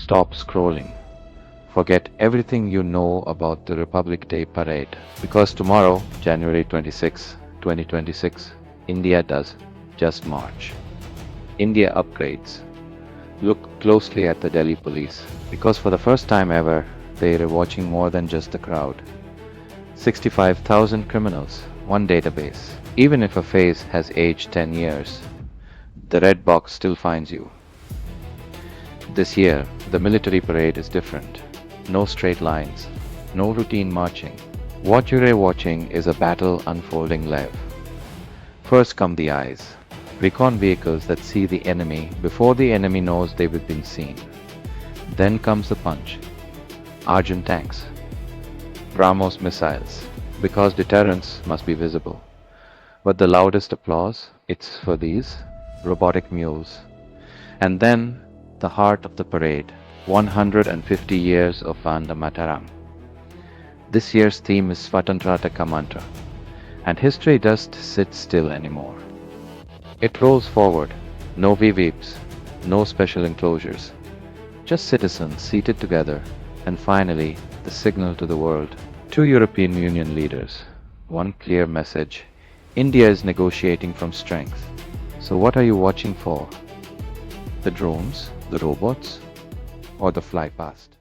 Stop scrolling. Forget everything you know about the Republic Day parade because tomorrow, January 26, 2026, India does just march. India upgrades. Look closely at the Delhi police because for the first time ever, they are watching more than just the crowd. 65,000 criminals, one database. Even if a face has aged 10 years, the red box still finds you. This year, the military parade is different. No straight lines, no routine marching. What you're watching is a battle unfolding live. First come the eyes, recon vehicles that see the enemy before the enemy knows they've been seen. Then comes the punch, Arjun tanks, BrahMos missiles, because deterrence must be visible. But the loudest applause, it's for these robotic mules. And then the heart of the parade, 150 years of Vande Mataram. This year's theme is Swatantrata Ka Mantra, and history doesn't sit still anymore. It rolls forward, no VVIPs, no special enclosures, just citizens seated together, and finally the signal to the world. Two European Union leaders, one clear message, India is negotiating from strength. So what are you watching for? The drones, the robots, or the Flypast?